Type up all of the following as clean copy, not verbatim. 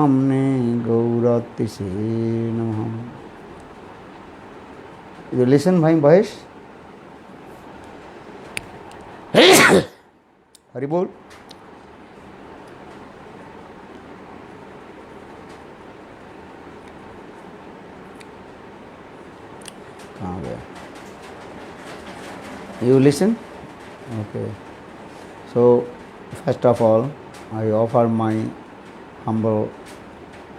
Namne Gauratise Namah. You listen my voice? Hari Bol. You listen? Okay. So, first of all, I offer my humble,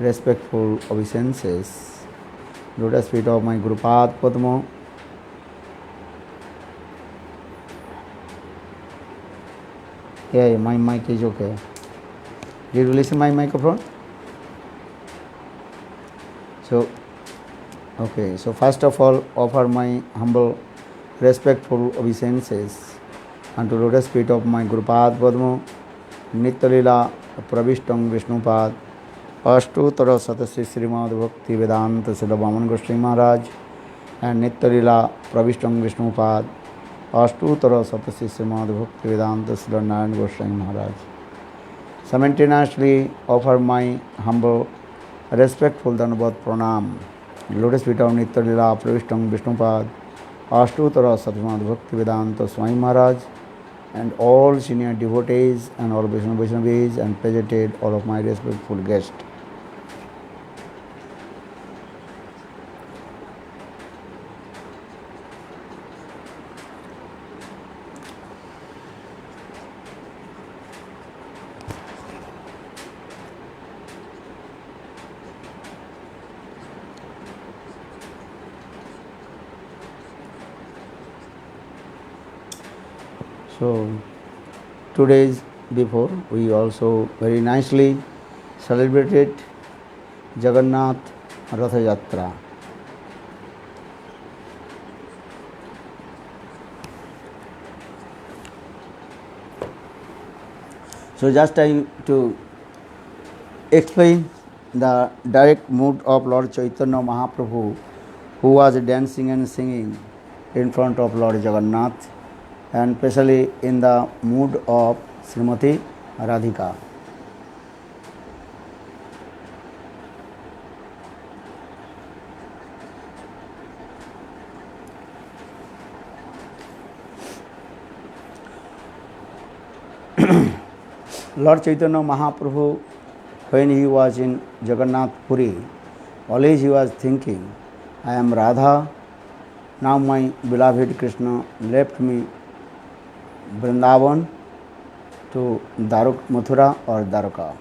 respectful obeisances. Lotus feet of my Guru Pad Padma. Yeah, my mic is okay. Did you listen my microphone? So, okay. So, first of all, offer my humble, respectful obeisances unto lotus feet of my Guru Pad Padma, Nityalila Pravishtam Vishnupad, Ashtutara Satasi Srimad Bhakti Vedanta Srila Vaman Goswami Maharaj, and Nityalila Pravishtam Vishnupad, Ashtutara Satasi Srimad Bhakti Vedanta Srila Narayan Goswami Maharaj. Simultaneously offer my humble, respectful Dhanavad Pranam, lotus feet of Nityalila Pravishtam Vishnupad, Ashtutara Satmad Bhakti Vedanta Swami Maharaj, and all senior devotees and all Vaishnavis and presented all of my respectful guests. So, 2 days before, we also very nicely celebrated Jagannath Ratha Yatra. So, just to explain the direct mood of Lord Chaitanya Mahaprabhu, who was dancing and singing in front of Lord Jagannath, and especially in the mood of Srimati Radhika. Lord Chaitanya Mahaprabhu, when he was in Jagannath Puri, always he was thinking, I am Radha, now my beloved Krishna left me Vrindavan to Mathura or Dwarka.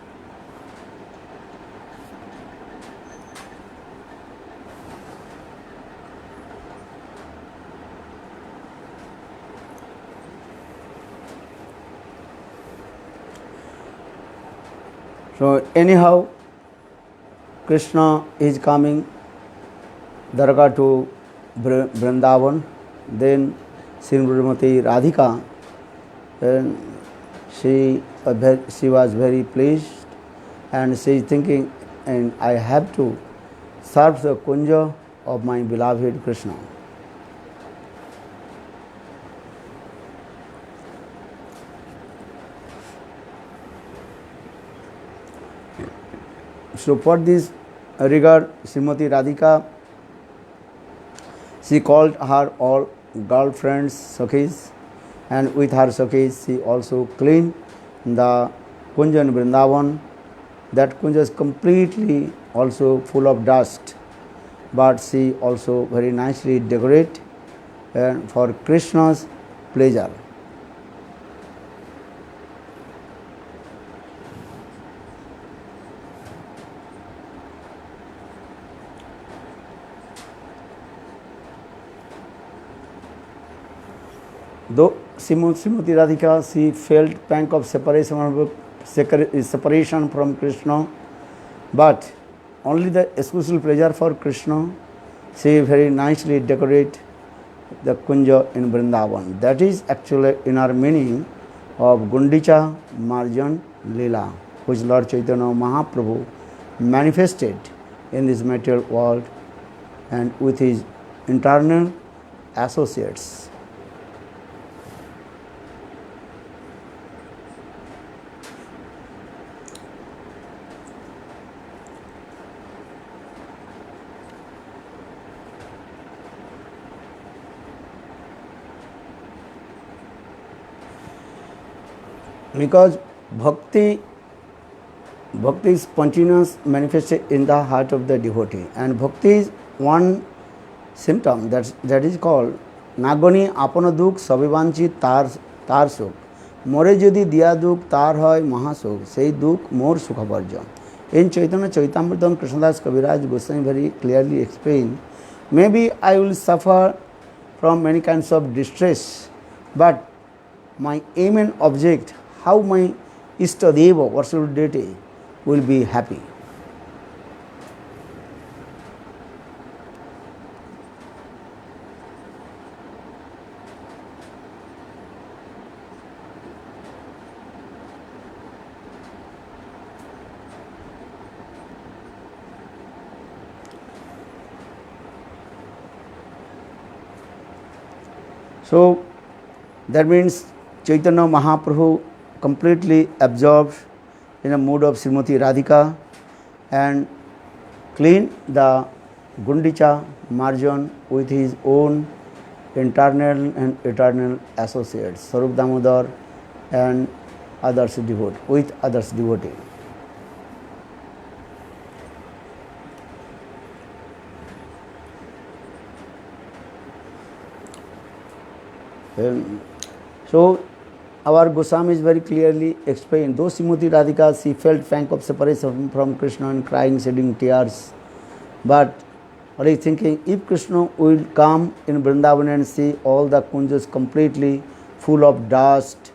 So anyhow, Krishna is coming Dwarka to Vrindavan, then Srimati Radhika, and she was very pleased, and she is thinking, and I have to serve the kunja of my beloved Krishna. So for this regard, Srimati Radhika, she called her all girlfriends, Sakhis, and with her Sakhis she also cleaned the Kunja in Vrindavan. That Kunja is completely also full of dust, but she also very nicely decorate for Krishna's pleasure. Though Srimati Radhika, she felt pang of separation from Krishna, but only the exclusive pleasure for Krishna, she very nicely decorate the Kunja in Vrindavan. That is actually inner meaning of Gundicha Marjan Leela, which Lord Chaitanya Mahaprabhu manifested in this material world and with his internal associates. because bhakti is spontaneous manifested in the heart of the devotee, and bhakti is one symptom that is called nagoni apana duk sabivanchi tar suk more jodi diya duk tar hoy mahasuk sei duk more sukhabarjan. In Chaitanya Charitamrita, Krishnadas Kaviraj Goswami very clearly explained, maybe I will suffer from many kinds of distress, but my aim and object, how my Istadeva, worshipful deity, will be happy. So that means Chaitanya Mahaprabhu completely absorbed in a mood of Srimati Radhika and cleaned the Gundicha margin with his own internal and eternal associates, Sarup Damodar and others devotees. So our Goswami is very clearly explained, though Srimati Radhika, she felt pang of separation from Krishna and crying, shedding tears. But what is thinking, if Krishna will come in Vrindavan and see all the kunjas completely full of dust,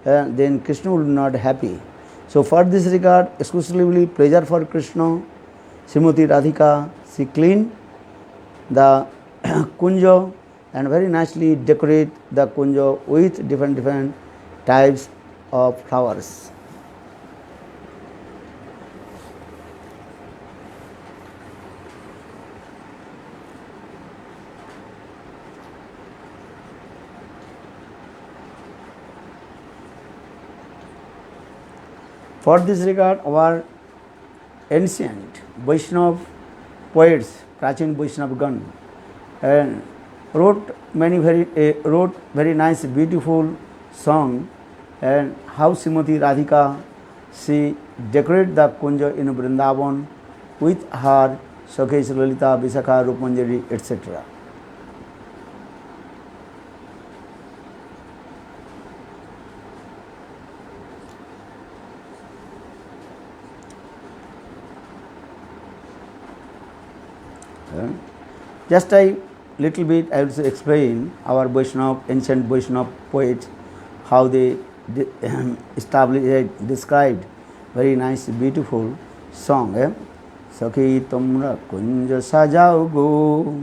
then Krishna will not be happy. So for this regard, exclusively pleasure for Krishna, Srimati Radhika, she cleaned the kunja and very nicely decorate the kunja with different types of flowers. For this regard, our ancient Vaishnava poets, Prachin Vaishnavagan, and wrote very nice, beautiful song, and how Srimati Radhika, she decorated the kunja in Vrindavan with her Sakhesh Lalita, Visakha, Rupmanjari, etc. Just a little bit I will explain our Vaishnava, ancient Vaishnava poets, how they described very nice, beautiful song. Sakhi tumra kunja sajao go,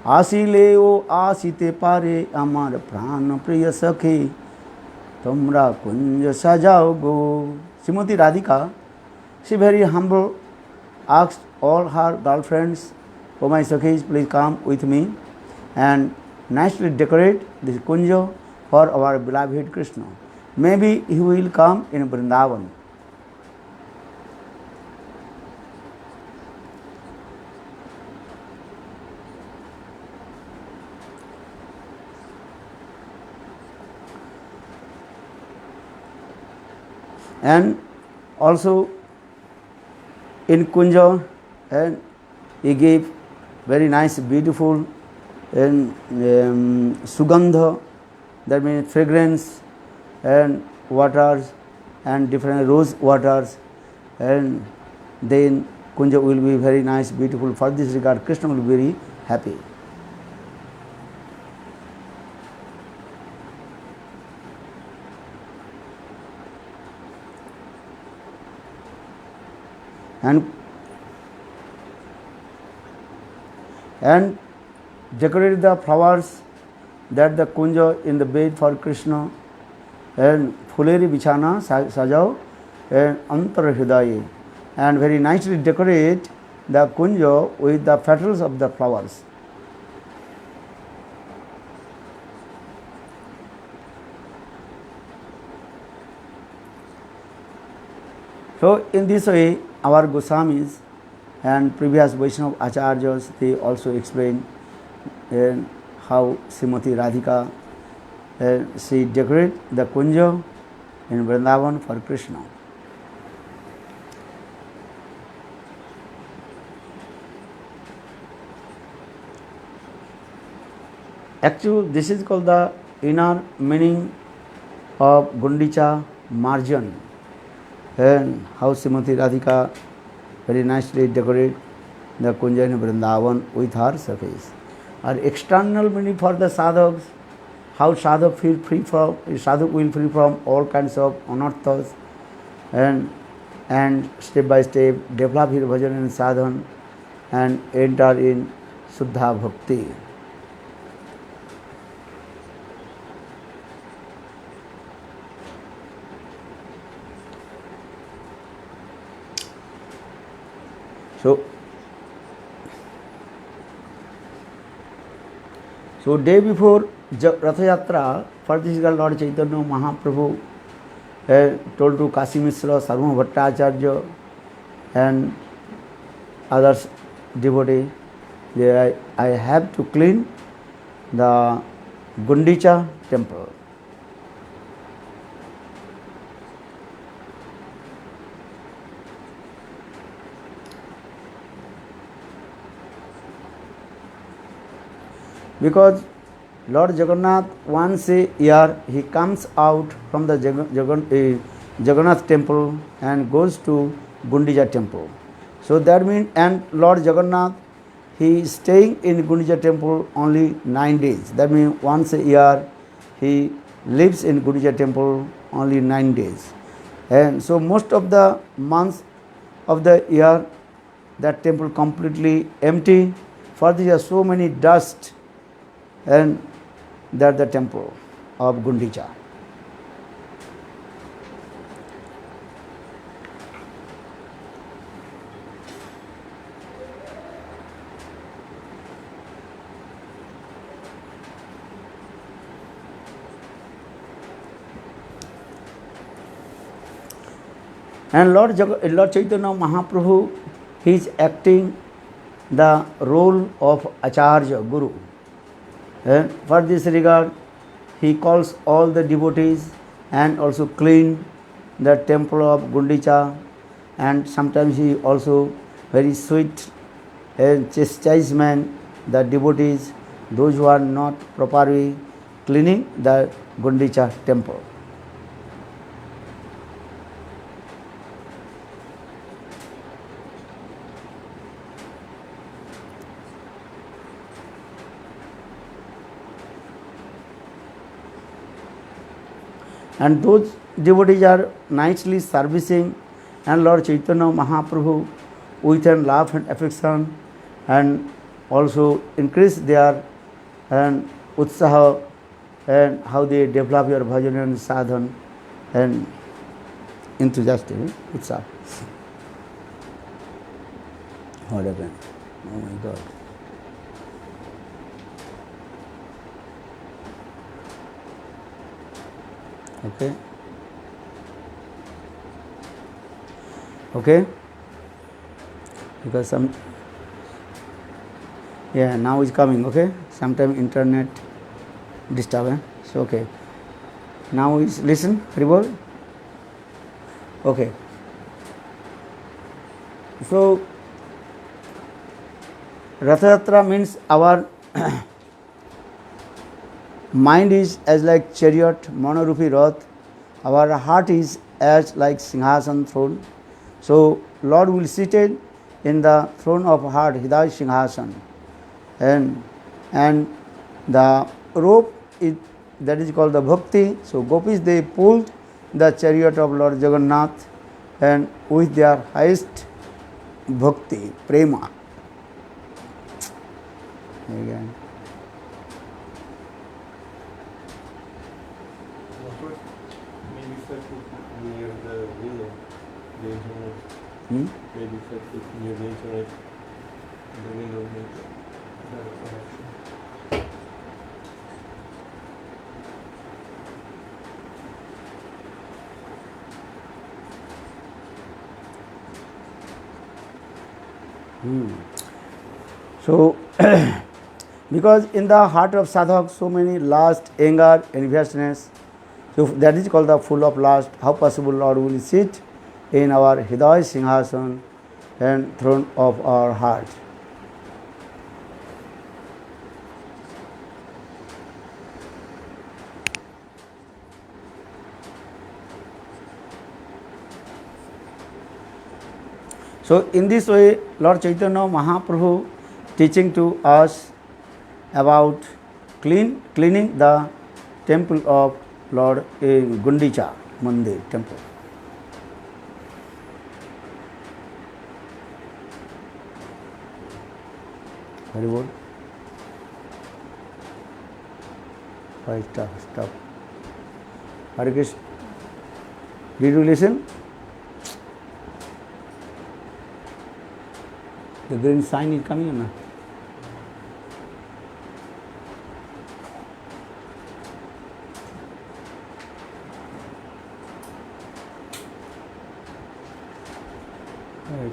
asile o asite pare amar prana priya sakhi tumra kunja sajao go. Srimati Radhika, she very humble, asked all her girlfriends, "Oh my Sakhis, please come with me and nicely decorate this kunja for our beloved Krishna. Maybe he will come in Vrindavan." And also in kunja, and he gave very nice, beautiful and sugandha, that means fragrance, and waters and different rose waters, and then kunja will be very nice, beautiful. For this regard, Krishna will be very happy. And decorate the flowers that the kunja in the bed for Krishna, and fuleri bichana sajao and antar hridaye, and very nicely decorate the kunja with the petals of the flowers. So in this way, our Goswamis and previous Vaishnava Acharyas, they also explain how Srimati Radhika, she decorate the kunja in Vrindavan for Krishna. Actually, this is called the inner meaning of Gundicha margin, and how Srimati Radhika very nicely decorate the Kunja in Vrindavan with her surface. Or external meaning for the sadhaks, how sadhak will free from all kinds of anarthas, and step by step develop his bhajan and sadhan and enter in Suddha Bhakti. So day before Ratha Yatra, for this Lord Chaitanya Mahaprabhu told to Kashi Mishra, Sarma Bhattacharya and others devotees, that I have to clean the Gundicha temple. Because Lord Jagannath once a year he comes out from the Jagannath temple and goes to Gundicha temple. So that means, and Lord Jagannath he is staying in Gundicha temple only 9 days. That means once a year he lives in Gundicha temple only 9 days. And so most of the months of the year that temple completely empty. For there are so many dust and that the temple of Gundicha. And Lord Chaitanya Mahaprabhu, he is acting the role of Acharya Guru. And for this regard, he calls all the devotees and also clean the temple of Gundicha, and sometimes he also very sweet and chastisement the devotees, those who are not properly cleaning the Gundicha temple. And those devotees are nicely servicing and Lord Chaitanya Mahaprabhu with an love and affection, and also increase their and utsaha and how they develop your bhajan and sadhan and enthusiastic utsaha. What happened? Oh my God. Okay. Okay. Because now is coming. Okay. Sometime internet disturbance. So okay. Now is listen. Haribol. Okay. So Ratha Yatra means our mind is as like chariot, monorupi rath. Our heart is as like Singhasan throne. So Lord will sit in the throne of heart, Hidaya Singhasan. And the rope that is called the bhakti. So gopis, they pulled the chariot of Lord Jagannath and with their highest bhakti, prema. Again. Near the window, the internet. Maybe set it near the internet, the window makes better connection. So, because in the heart of sadhak so many lust, anger, enviousness, So that is called the full of lust. How possible Lord will sit in our Hridaya Singhasan and throne of our heart. So in this way, Lord Chaitanya Mahaprabhu teaching to us about cleaning the temple of Lord Gundicha Mandir temple. Very good. Why stop. Hare Krishna. Did you listen? The green sign is coming or not? Right.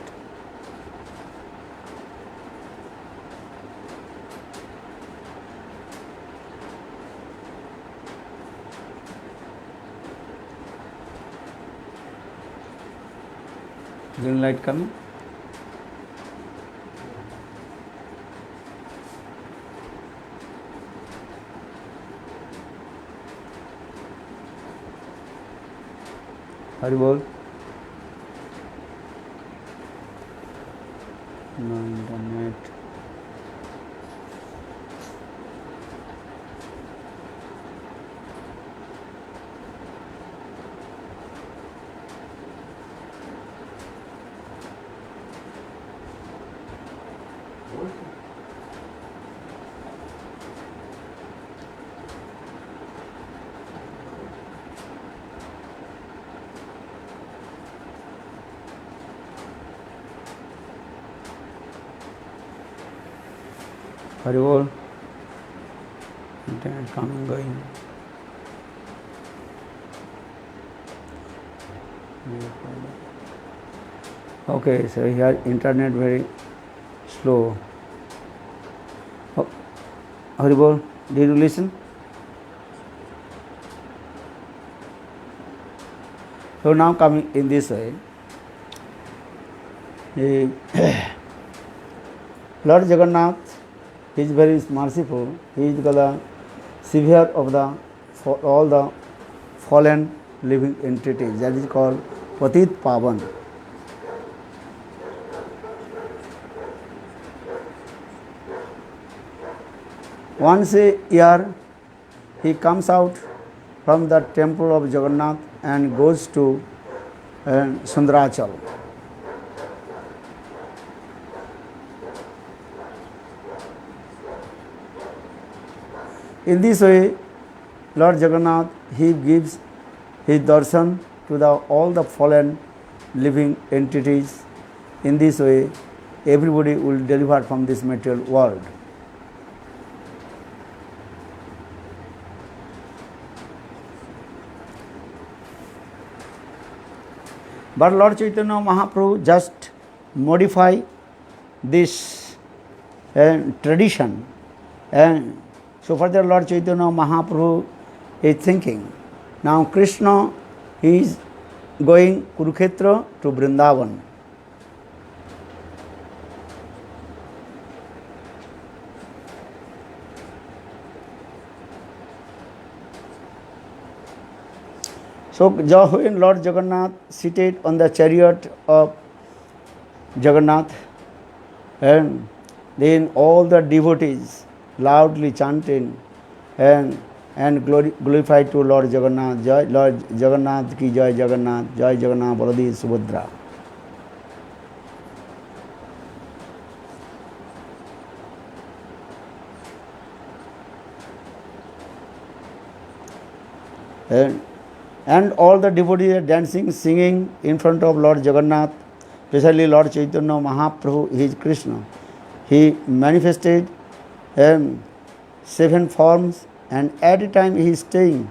Green light coming? Hari bol. No internet. Hari bol. Internet coming, going. Okay, so here internet very slow. Oh, Hari bol. Did you listen? So now coming in this way, Lord Jagannath is very merciful. He is the savior of all the fallen living entities. That is called Patit Pavan. Once a year, he comes out from the temple of Jagannath and goes to Sundarachal. In this way, Lord Jagannath, he gives his darshan to all the fallen living entities. In this way, everybody will deliver from this material world. But Lord Chaitanya Mahaprabhu just modify this tradition, and so further Lord Chaitanya Mahaprabhu is thinking, now Krishna is going Kurukshetra to Vrindavan. So when Lord Jagannath seated on the chariot of Jagannath, and then all the devotees loudly chanting and glorified to Lord Jagannath, Jai Lord Jagannath ki Jai Jagannath, Jai Jagannath Baladi Subhadra. And all the devotees are dancing, singing in front of Lord Jagannath, especially Lord Chaitanya Mahaprabhu, he is Krishna. He manifested 7 forms, and at a time he is staying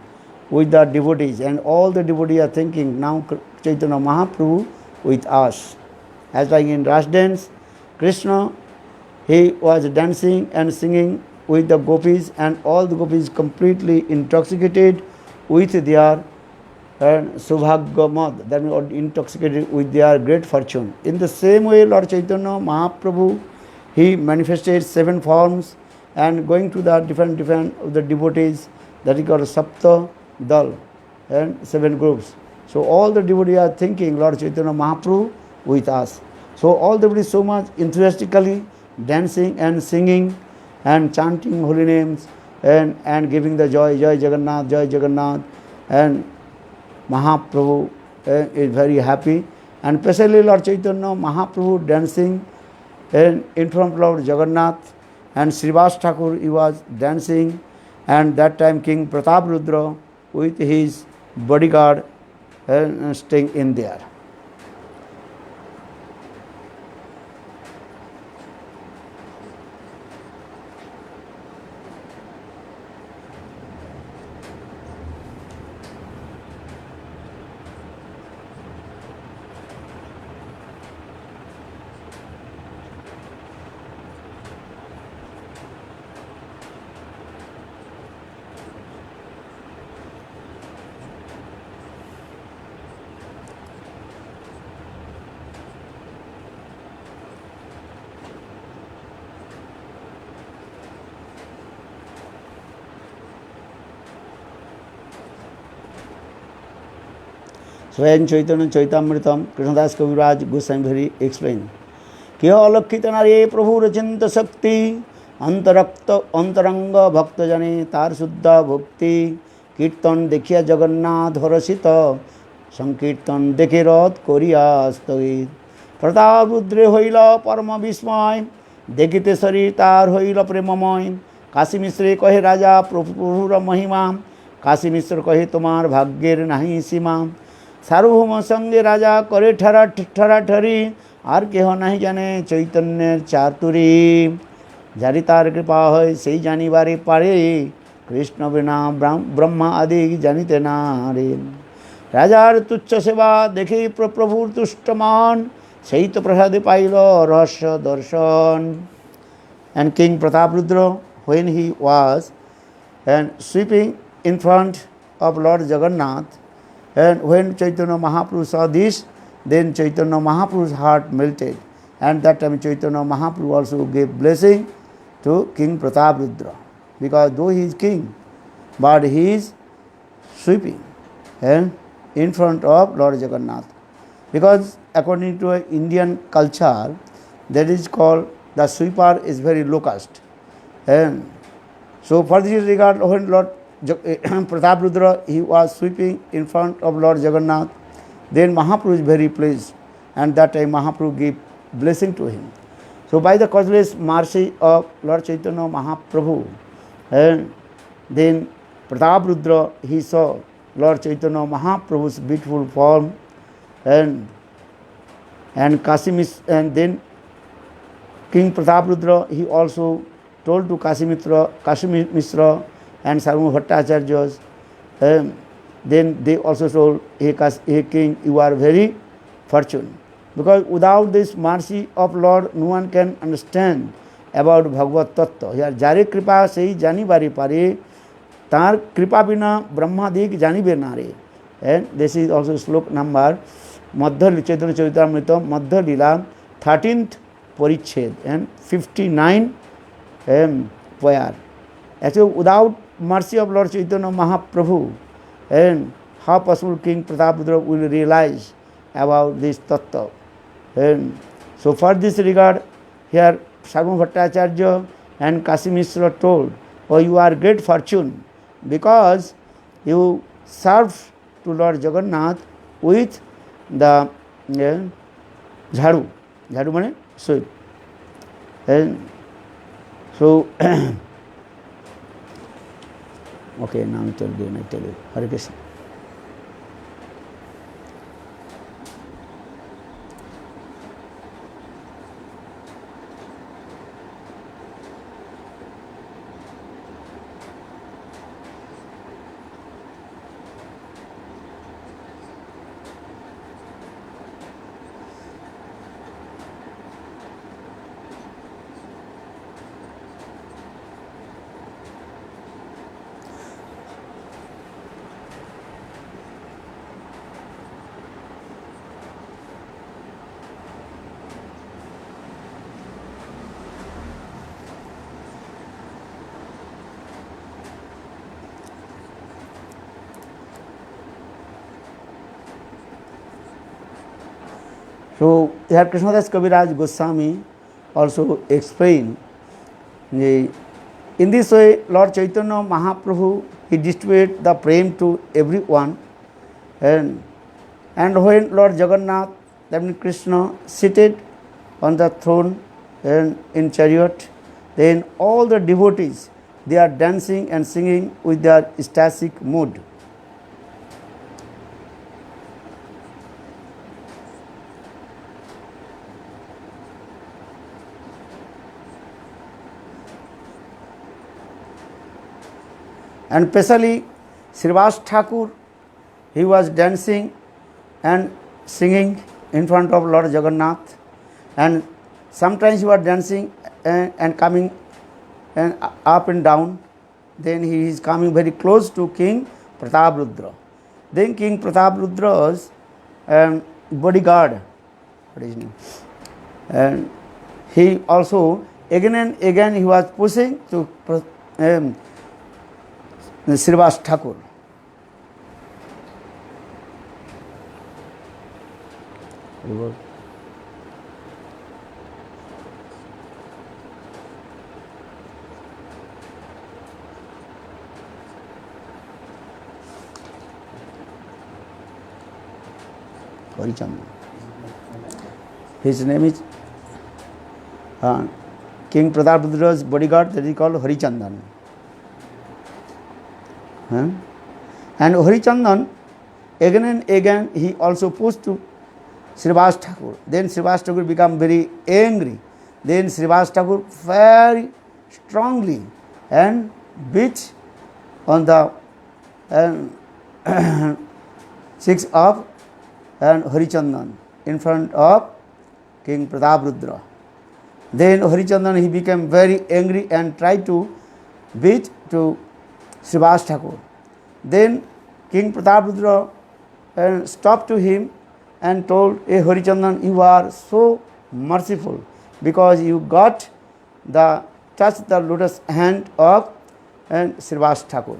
with the devotees, and all the devotees are thinking, now Chaitanya Mahaprabhu with us. As like in Ras dance, Krishna, he was dancing and singing with the gopis, and all the gopis completely intoxicated with their Subhaggamad, that means intoxicated with their great fortune. In the same way, Lord Chaitanya Mahaprabhu, he manifested 7 forms and going to the different of the devotees, that is called Sapta Dal, and 7 groups. So all the devotees are thinking Lord Chaitanya Mahaprabhu with us. So all the devotees so much enthusiastically dancing and singing and chanting holy names and giving the joy, Jai Jagannath, and Mahaprabhu is very happy. And especially Lord Chaitanya Mahaprabhu dancing in front of Lord Jagannath, and Srivas Thakur, he was dancing, and that time King Prataprudra with his bodyguard staying in there. स्वयं चैतन्य चैतामृतम कृष्णदास कविराज Goswami explain कि अलक्षित नारे प्रभु रचिंत शक्ति अंतरक्त अंतरंग भक्त जने तार शुद्ध भक्ति कीर्तन देखिया जगन्नाथ हरषित संकीर्तन देखे रथ करिया স্থগিত प्रताप रुद्रे हईल परम विस्मय देखिते शरीर तार हईल प्रेममय काशी मिश्रे कहे राजा प्रभुर महिमा काशी मिश्र कहे तुम्हार भाग्येर नहीं सीमा सार्वभौम संगे राजा करे ठराठरी और केह नहीं जाने चैतन्य चातुरी जारी तार कृपा है से जानिबारे पारे कृष्ण बिना ब्रह्मा आदि जानिते ना रे राजार तुच्छ सेवा देखे प्रभुर तुष्टमान सही तो प्रसाद पाइल रहस्य दर्शन and King Prataprudra, when he was sweeping in front of Lord Jagannath, and when Chaitanya Mahaprabhu saw this, then Chaitanya Mahaprabhu's heart melted, and that time Chaitanya Mahaprabhu also gave blessing to King Prataprudra, because though he is king, but he is sweeping and in front of Lord Jagannath. Because according to Indian culture, that is called the sweeper is very low caste. And so for this regard, when Lord Prataprudra, he was sweeping in front of Lord Jagannath, then Mahaprabhu is very pleased, and that time Mahaprabhu gave blessing to him. So by the causeless mercy of Lord Chaitanya Mahaprabhu, and then Prataprudra, he saw Lord Chaitanya Mahaprabhu's beautiful form, and Kasimis, and then King Prataprudra, he also told to Kashi Mishra and Sarvabhauma Bhattacharya, then they also told, hey king, you are very fortunate. Because without this mercy of Lord, no one can understand about Bhagavad Tattva. Here, Jare Kripa sei jani bari pare, tar Kripa bina Brahmadik jani benare. And this is also slok number, Madhya Chaitanya Charitamrita, Madhya Lila, 13th Pariched, and 59 poyar. Actually, without mercy of Lord Chaitanya Mahaprabhu, and how possible King Prataprudra will realize about this tattva. And so for this regard, here Sarvabhauma Bhattacharya and Kashi Mishra told, oh, you are great fortune, because you served to Lord Jagannath with the jharu. Jharu means sweep. And so, okay, now I tell you. Hare Krishna. So here Krishnadas Kaviraj Goswami also explained, in this way Lord Chaitanya Mahaprabhu, he distributed the prem to everyone, and when Lord Jagannath, that means Krishna, seated on the throne and in chariot, then all the devotees, they are dancing and singing with their ecstatic mood. And especially Srivas Thakur, he was dancing and singing in front of Lord Jagannath, and sometimes he was dancing and coming and up and down. Then he is coming very close to King Prataprudra. Then King Pratapradra's bodyguard, what is his name? And he also again and again he was pushing to Srivas Thakur. Harichandana. His name is King Pratapradra's bodyguard, that is called Harichandana. And Harichandan, again and again, he also pushed to Srivas Thakur. Then Srivas Thakur became very angry. Then Srivas Thakur very strongly and beat on the cheeks of Harichandan in front of King Prataprudra. Then Harichandan, he became very angry and tried to beat to Srivas Thakur. Then King Prataprudra stopped to him and told, "Hey Harichandan, you are so merciful because you got the touch the lotus hand of Srivas Thakur."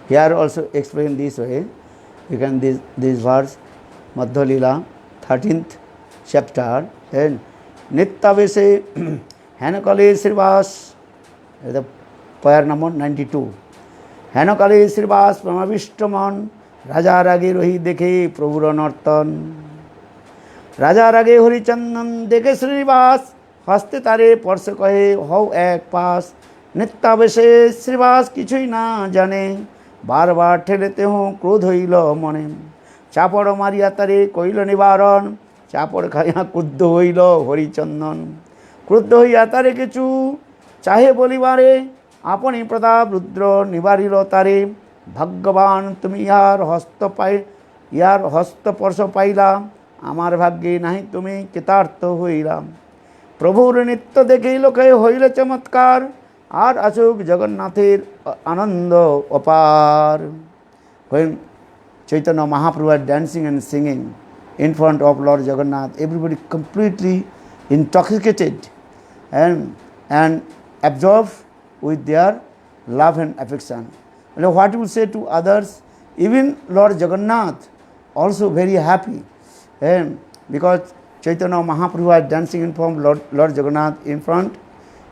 Here also explained this way. You can this verse, Madhya Lila, 13th chapter, and Nittavese Hanakale Srivas, the prayer number 92. Hanakale Srivas Pramavishtaman, Raja Rage Rohi Dekhe Prabhura Nartan. Raja Rage Harichandan Dekhe Srivas, Haste Tare Parse Kahe How Ek Pas. नित्यावेशे Shrivas किछुई ना जाने बार बार ठेलेते हूँ क्रोध हईल मने चापड़ मारिया तारे कइल निवारण चापड़ खाइया क्रुद्ध हईल हरिचंदन क्रुद्ध हइया तारे किछु चाहे बोलिबारे आपनी प्रताप रुद्र निवारिल तारे भगवान तुम यार हस्तस्पर्श पाइला आमार भाग्ये नाहि तुमी कृतार्थ हइला प्रभुर नित्य देखे लोके हइल चमत्कार আর আসুক জগন্নাথের আনন্দ অপার। When Chaitanya Mahaprabhu was dancing and singing in front of Lord Jagannath, everybody completely intoxicated and absorbed with their love and affection. And what you will say to others, even Lord Jagannath also very happy, and because Chaitanya Mahaprabhu was dancing in front of Lord Jagannath in front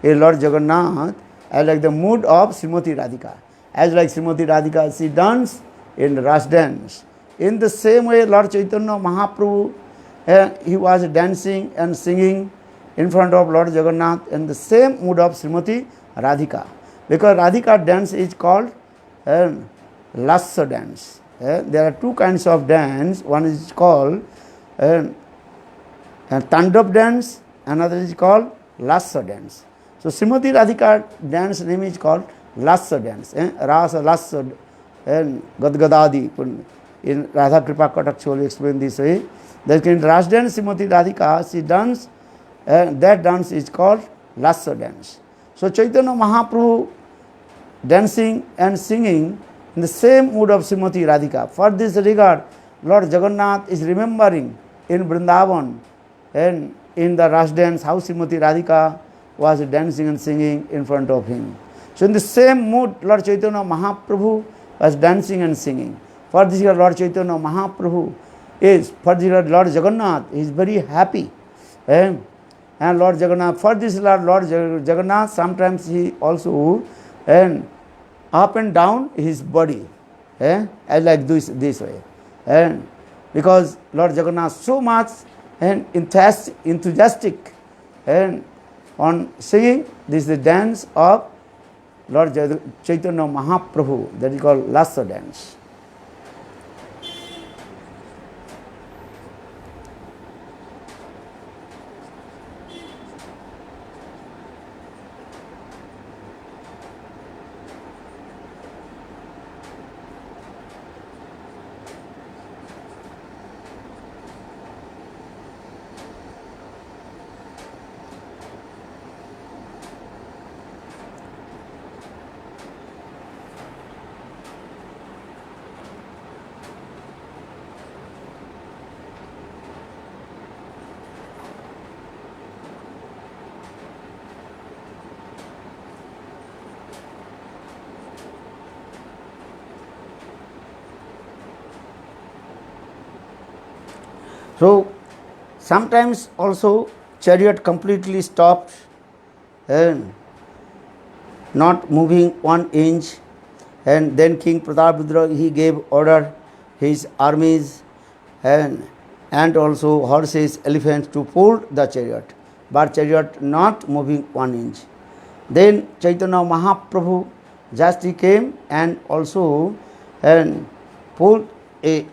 of Lord Jagannath, as like the mood of Srimati Radhika. As like Srimati Radhika, she danced in Ras dance. In the same way, Lord Chaitanya Mahaprabhu, he was dancing and singing in front of Lord Jagannath in the same mood of Srimati Radhika. Because Radhika dance is called Lassa dance. There are two kinds of dance. One is called Tandav dance, another is called Lassa dance. So Srimati Radhika dance name is called Lassa dance. Rasa Lassa and Gadgadadi. in Radha Kripa Katakshi will explain this way. That in Ras dance, Srimati Radhika, she dance, that dance is called Lassa dance. So Chaitanya Mahaprabhu dancing and singing in the same mood of Srimati Radhika. For this regard, Lord Jagannath is remembering in Vrindavan and in the Ras dance how Srimati Radhika was dancing and singing in front of him. So in the same mood, Lord Chaitanya Mahaprabhu was dancing and singing. For this regard, Lord Chaitanya Mahaprabhu is, for this regard, Lord Jagannath is very happy. And Lord Jagannath, for this Lord Jagannath, sometimes he also and up and down his body, as like this way. And because Lord Jagannath so much and enthusiastic and on singing, this is the dance of Lord Chaitanya Mahaprabhu, that is called Lassa dance. So sometimes also chariot completely stopped and not moving 1 inch, and then King Prataparudra he gave order his armies and also horses, elephants to pull the chariot, but chariot not moving 1 inch. Then Chaitanya Mahaprabhu just he came and also and pulled a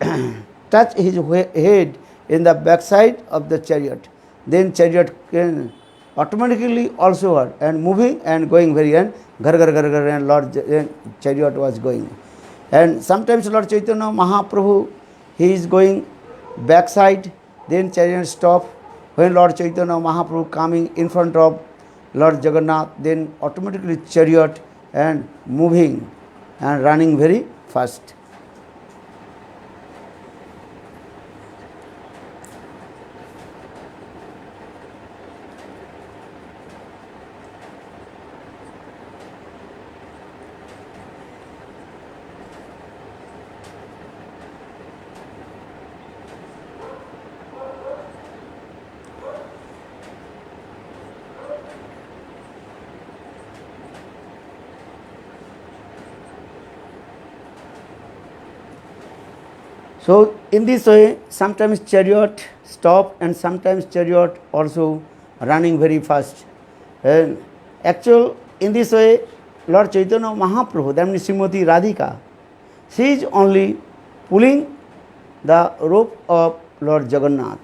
touch his head in the backside of the chariot. Then chariot can automatically also and moving and going very and gar and Lord chariot was going. And sometimes Lord Chaitanya Mahaprabhu he is going backside, then chariot stop. When Lord Chaitanya Mahaprabhu coming in front of Lord Jagannath, then automatically chariot and moving and running very fast. So in this way, sometimes chariot stop and sometimes chariot also running very fast. And actually, in this way, Lord Chaitanya Mahaprabhu, that means Srimati Radhika, she is only pulling the rope of Lord Jagannath.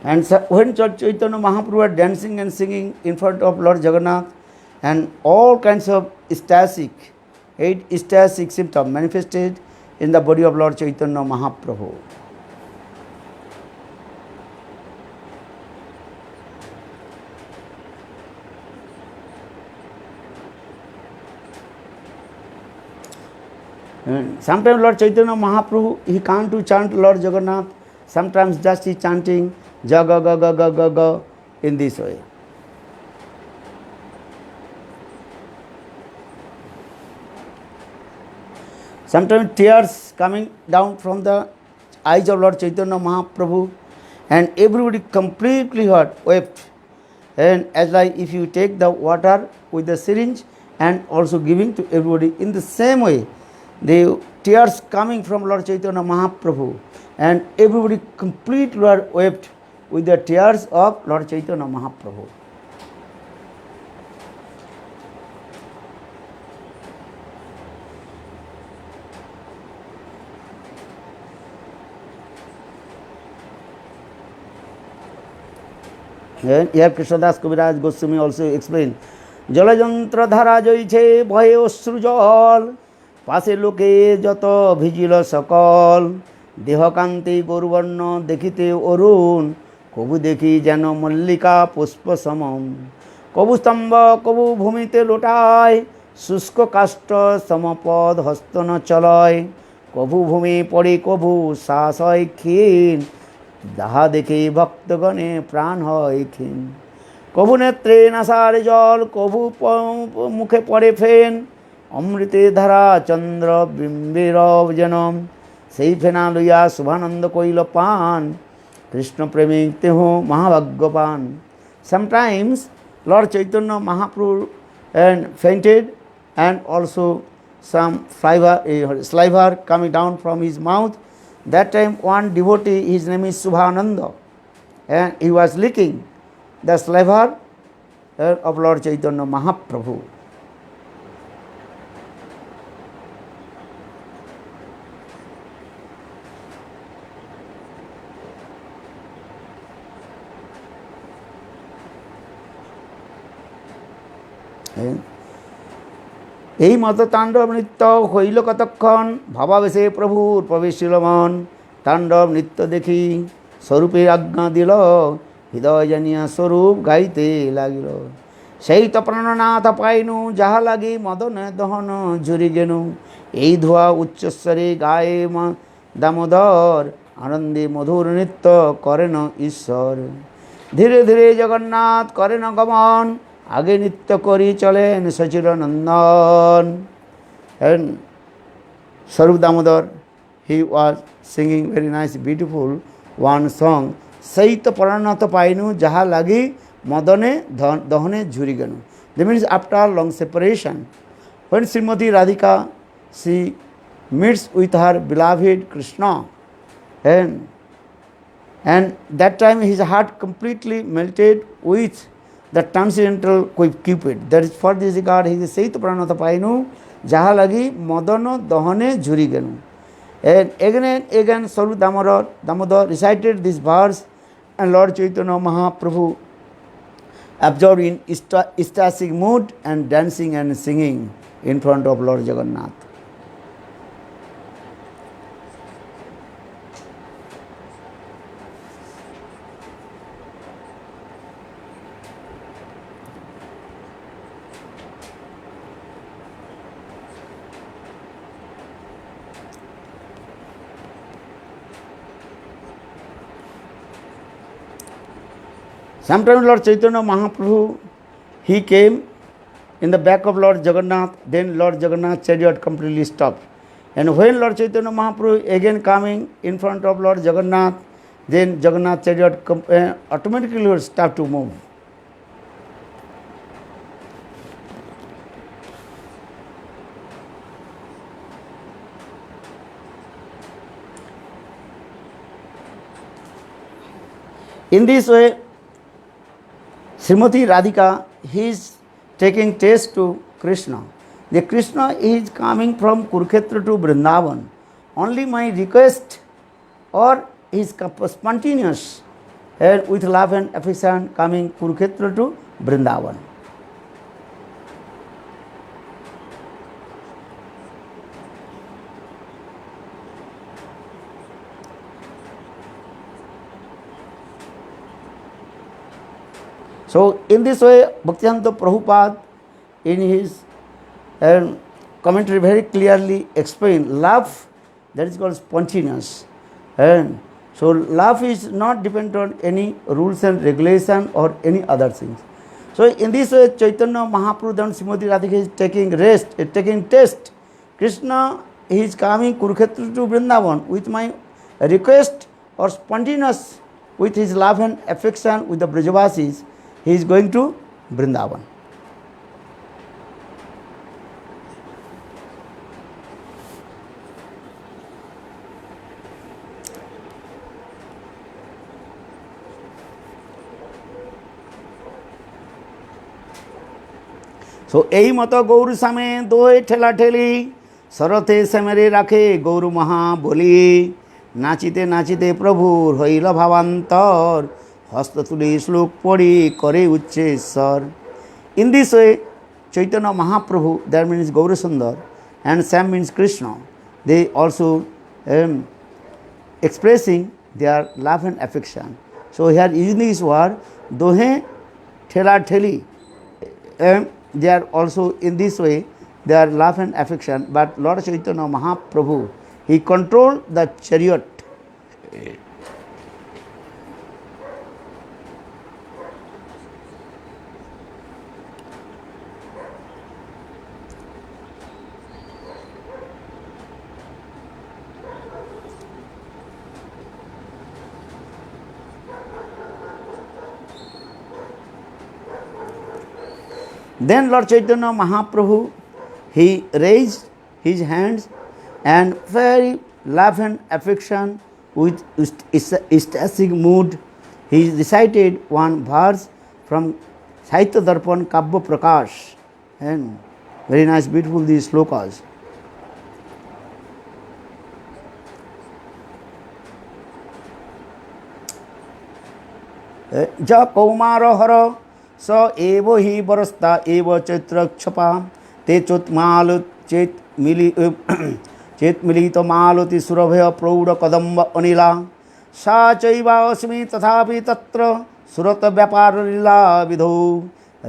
And so when Chaitanya Mahaprabhu was dancing and singing in front of Lord Jagannath, and all kinds of eight ecstatic symptoms manifested in the body of Lord Chaitanya Mahaprabhu. And sometimes Lord Chaitanya Mahaprabhu, he can't to chant Lord Jagannath, sometimes just he chanting Jaga ga ga ga ga ga in this way. Sometimes tears coming down from the eyes of Lord Chaitanya Mahaprabhu, and everybody completely wept. And as like if you take the water with the syringe and also giving to everybody in the same way, the tears coming from Lord Chaitanya Mahaprabhu, and everybody completely wept with the tears of Lord Chaitanya Mahaprabhu. Here Krishnadas Kaviraj Goswami also explained, জলযন্ত্র ধারা জইছে ভয়ে অশ্রু জল, পাশে লোকে যত vigil সকল, দেহকান্তি গৌরবর্ণ দেখিতে অরুণ, কবু দেখি যেন মল্লিকা পুষ্প সমম, কবু স্তম্ভ কবু ভূমিতে লোটায়, শুষ্ক কাষ্ঠ সমপদ হস্তন চলয়, কবু ভূমি পড়ে কবু শ্বাস হয় ক্ষীণ, যাহা দেখে ভক্তগণে প্রাণ হয় ক্ষীণ, কবু নেত্রে নাসার জল কবু মুখে পড়ে ফেন, অমৃতে ধারা চন্দ্র বিম্বের জনম, সেই ফেনা লইয়া শুভানন্দ কইল পান, কৃষ্ণ প্রেমিক তেহ মহাভাগ্যপান। Sometimes Lord Chaitanya Mahaprabhu and fainted, and also some saliva coming down from his mouth. That time one devotee, his name is Subhananda, and he was licking the saliva of Lord Chaitanya Mahaprabhu. এই মত তাণ্ডব নৃত্য হইল কতক্ষণ, ভাবাবেশে প্রভুর প্রবেশিল মন, তাণ্ডব নৃত্য দেখি স্বরূপের আজ্ঞা দিল, হৃদয় জানিয়া স্বরূপ গাইতে লাগিল, সেই তো প্রাণনাথ পাইনু, যাহা লাগি মদন দহন ঝুরি গেনু, এই ধোয়া উচ্চস্বরে গায়ে দামোদর, আনন্দে মধুর নৃত্য করেন ঈশ্বর, ধীরে ধীরে জগন্নাথ করেন গমন, আগে নৃত্য করি চলেন সচিরনন্দন। And Swarup Damodar, he was singing very nice, beautiful one song. Saita Paranatha Painu Jaha Lagi Madane Dahane Juriganu. That means after long separation, when Srimati Radhika, she meets with her beloved Krishna, and that time his heart completely melted with the transcendental Cupid. That is for this regard he is Saita Paranatha Painu Jaha Lagi Madana Dahane Juriganu. And again Swarup Damodar recited this verse, and Lord Chaitanya Mahaprabhu absorbed in ecstatic mood and dancing and singing in front of Lord Jagannath. Sometimes Lord Chaitanya Mahaprabhu, he came in the back of Lord Jagannath, then Lord Jagannath's chariot completely stopped. And when Lord Chaitanya Mahaprabhu again coming in front of Lord Jagannath, then Jagannath's chariot automatically will start to move. In this way, Srimati Radhika, he is taking taste to Krishna. The Krishna is coming from Kurukshetra to Vrindavan. Only my request or is spontaneous and with love and affection coming Kurukshetra to Vrindavan. So in this way, Bhaktivedanta Prabhupada in his commentary very clearly explained love, that is called spontaneous. And so love is not dependent on any rules and regulation or any other things. So in this way, Chaitanya Mahaprabhu and Srimati Radhika is taking rest, taking taste. Krishna is coming Kurukshetra to Vrindavan with my request or spontaneous with his love and affection with the Brajavasis. He is going to Vrindavan. So এই মতো গৌর সামে দোয়ে ঠেলা ঠেলি, শরতে সেমেরে রাখে গৌর মহা বলি, নাচিতে নাচিতে প্রভুর হইল ভাবান্তর, হস্ত তুলে শ্লোক পড়ে করে উচ্চেশ্বর। In this way, Chaitanya Mahaprabhu, that means Gaurasundar, and Sam means Krishna, they also expressing their love and affection. So here using this word, dohe thela theli, they are also in this way, their love and affection. But Lord Chaitanya Mahaprabhu, he controlled the chariot. Then Lord Chaitanya Mahaprabhu, he raised his hands and very love and affection with ecstatic mood, he recited one verse from Sahitya Darpan Kavya Prakash, and very nice, beautiful these slokas. Ja Kaumara Hara स एव ही बरस्ता एव चैत्रक्षपा ते चोत्माल चेत मिलित मालति सुरभय प्रौढ़ कदम्ब अनिला सा चैवास्मि तथापि तत्र सुरत व्यापार लीला विधौ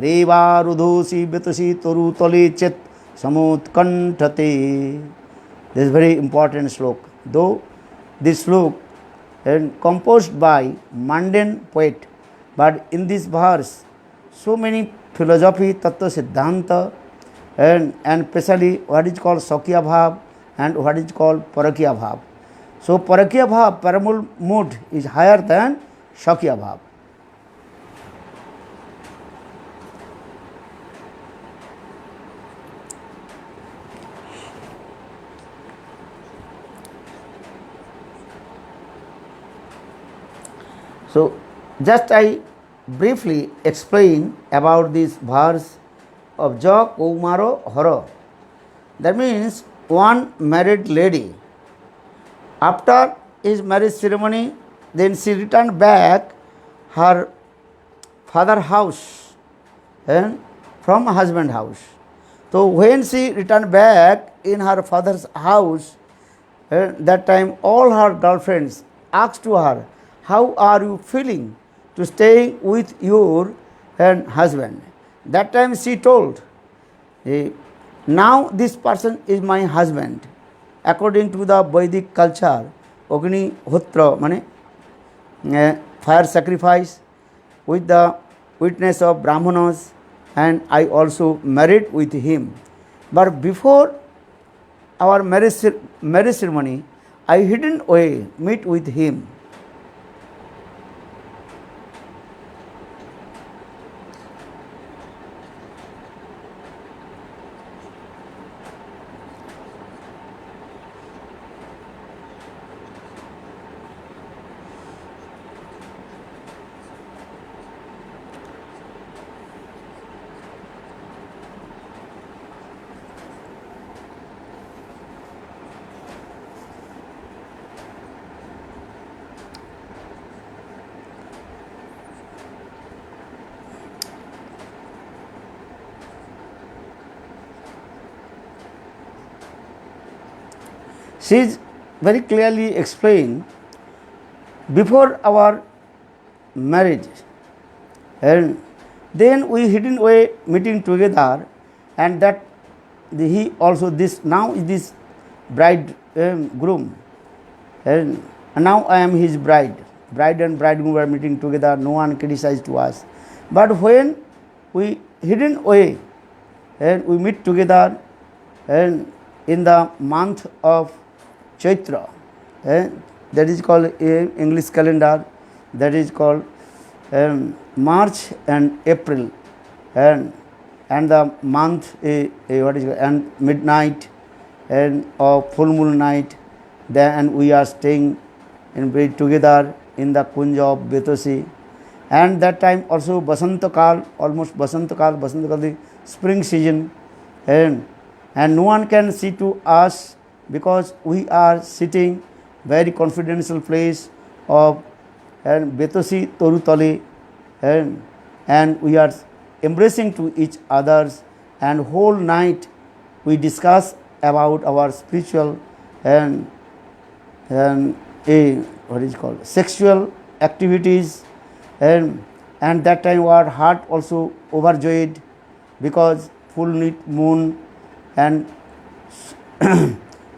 रेवारुधोषि व्यतसि तरुतले चेत समुत्कंठते. This is very important slok. Though this slok is composed by mundane poet, but in this verse so many philosophy, tattva siddhanta, and especially what is called Sakya Bhav and what is called Parakya Bhav. So Parakya Bhav, paramul mood, is higher than Sakya Bhav. So just I briefly explain about this verse of Ja Kaumaro Hara. That means one married lady, after his marriage ceremony, then she returned back her father's house and from husband house. So when she returned back in her father's house, that time all her girlfriends asked to her, how are you feeling to stay with your husband? That time she told, now this person is my husband. According to the Vedic culture, Agni Hotra, mane fire sacrifice with the witness of Brahmanas, and I also married with him. But before our marriage ceremony, I hidden away meet with him. She is very clearly explained before our marriage, and then we hidden away meeting together, and that he also this now is this bride groom, and now I am his bride and bridegroom were meeting together, no one criticized to us. But when we hidden away and we meet together, and in the month of Chaitra, that is called English calendar, that is called March and April, and the month what is and midnight and or full moon night, then we are staying in bed together in the Kunja of Betasi, and that time also Basanta Kal, almost Basanta Kal, the spring season, and no one can see to us because we are sitting very confidential place of and Betosi Torutale, and we are embracing to each others, and whole night we discuss about our spiritual and a what is called sexual activities, and that time our heart also overjoyed because full moon and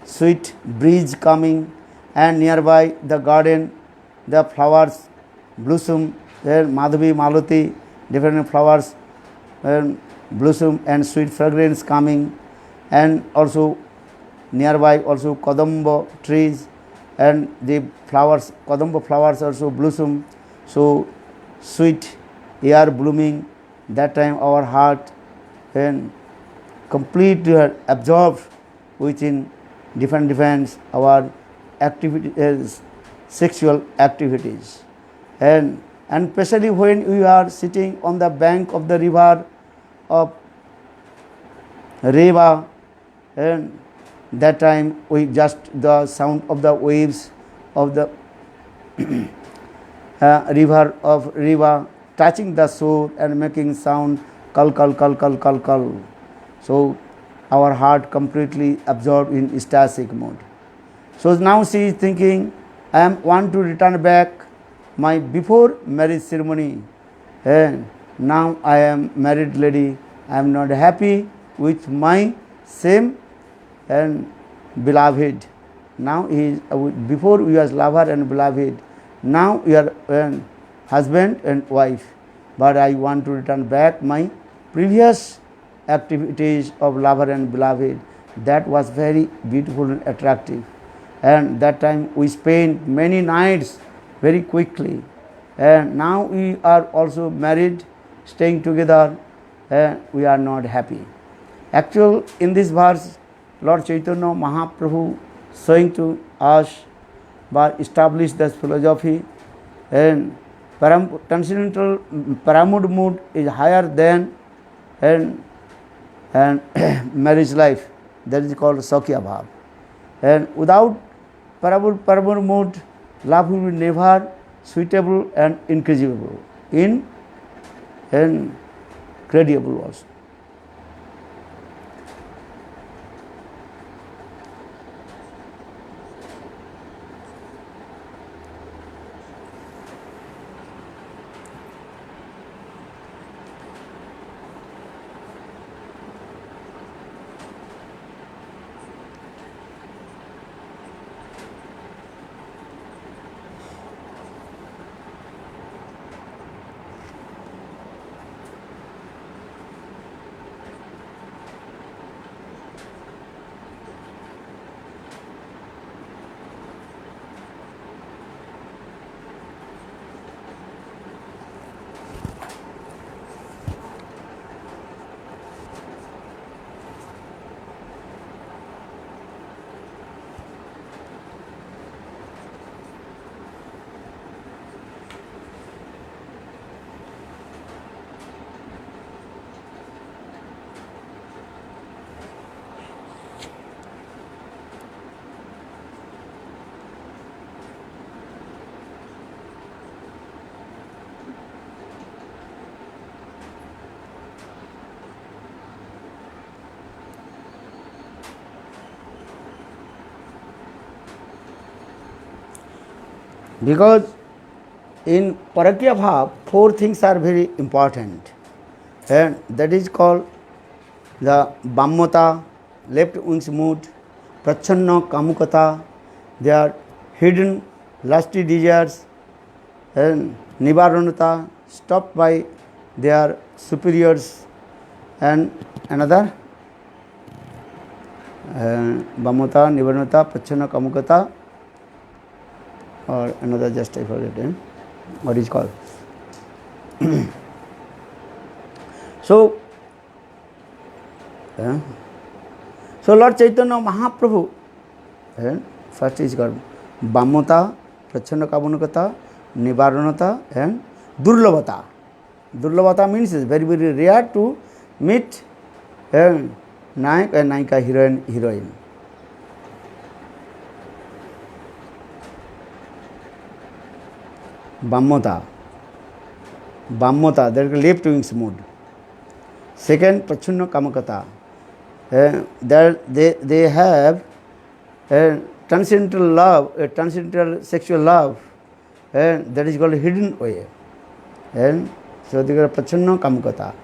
sweet breeze coming, and nearby the garden the flowers blossom, Madhavi, Malati, different flowers blossom and sweet fragrance coming, and also nearby also Kadamba trees and the flowers, Kadamba flowers also blossom, so sweet air blooming. That time our heart and complete absorbed within different our activities, sexual activities, and especially when we are sitting on the bank of the river of Reva, and that time we just the sound of the waves of the river of Reva touching the shore and making sound kal kal kal kal kal kal. So our heart completely absorbed in ecstatic mode. So now she is thinking, I want to return back my before marriage ceremony, and now I am married lady, I am not happy with my same and beloved. Now he is before we was lover and beloved, now we are husband and wife, but I want to return back my previous activities of lover and beloved. That was very beautiful and attractive, and that time we spent many nights very quickly, and now we are also married, staying together, and we are not happy. Actually, in this verse, Lord Chaitanya Mahaprabhu showing to us, but establish this philosophy, and transcendental pyramid mood is higher than and marriage life, that is called Sakya Bhav. And without pyramid mood, love will be never suitable and incredible, incredible also. Because in Parakya Bhav, four things are very important, and that is called the Bammata, left wings mood, Prachanna Kamukata, they are hidden lusty desires, and Nivaranata, stopped by their superiors, and another Bammata, Nivaranata, Prachanna Kamukata, or another, just I forget what is called. So Lord Chaitanya Mahaprabhu, first is called Bammata, Prachanna Kamunakata, Nivaranata, and Durlabhata. Durlabhata means it's very, very rare to meet Nayak and Nayika, heroine. Bammota. Bammota, that is left wings mood. Second, Prachunna Kamakata. They have a transcendental love, a transcendental sexual love, and that is called hidden way. And so they are Prachunna Kamakata.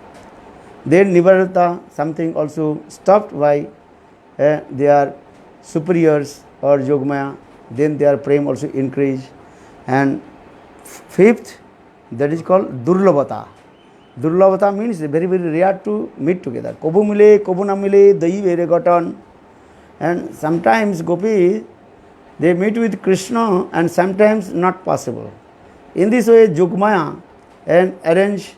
Then Nivarata, something also stopped by their superiors or Yogmaya, then their prem also increase. And fifth, that is called Durlabhata. Durlabhata means very, very rare to meet together. Kobu mile, kobu na mile, dahi vere gotan. And sometimes gopis, they meet with Krishna and sometimes not possible. In this way, Yogmaya and arrange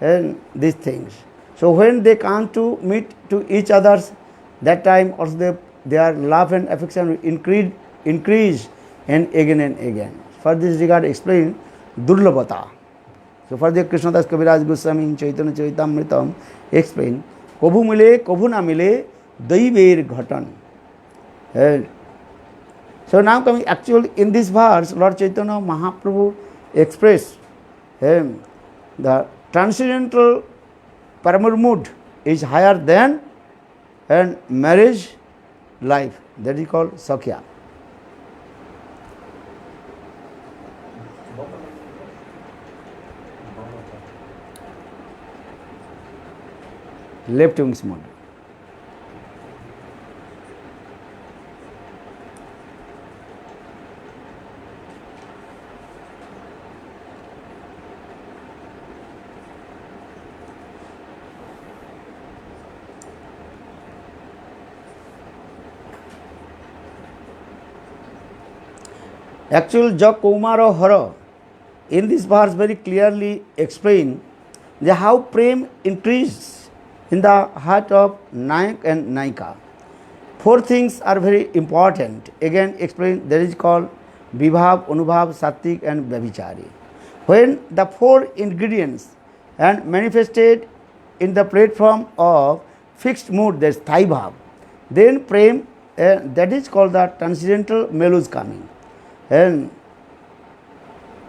and these things. So when they come to meet to each others, that time also their love and affection will increase and again. For this regard, explain Durlabhata. So further Krishnadas Kaviraj Goswami in Chaitanya Charitamritam explain Kobu mile, kobu na mile, daiver ghatan. So now coming actually in this verse, Lord Chaitanya Mahaprabhu expressed the transcendental paramount mood is higher than and marriage life. That is called Sakhya. Left wings mode. Actual Jog Kumaro Hara in this verse very clearly explain how prem increased in the heart of Nayak and Naika. Four things are very important. Again explain, that is called Vibhav, Anubhav, Sattik and Vyabhichari. When the four ingredients and manifested in the platform of fixed mood, that is Thai Bhav, then prem, that is called the transcendental mellows coming. And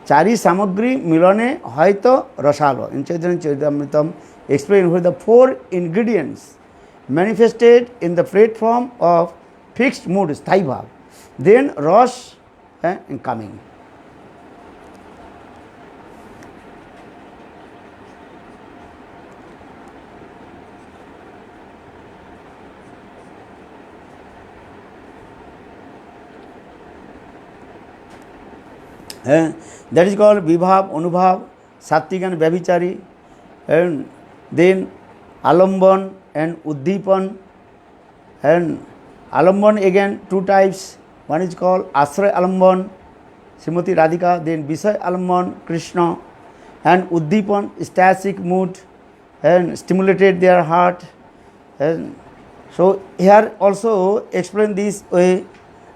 Chari Samagri Milone Haito Rasalo. In Chaitanya Charitamritam explain where the four ingredients manifested in the platform of fixed mood, Sthai Bhav, then Ras coming. That is called Vibhav, Anubhav, Sattik and Vyabhichari, and then Alamban and Uddipan. And Alamban again two types. One is called Asray Alamban, Srimati Radhika, then Visay Alamban, Krishna, and Uddipan, ecstatic mood, and stimulated their heart. And so here also explain this way,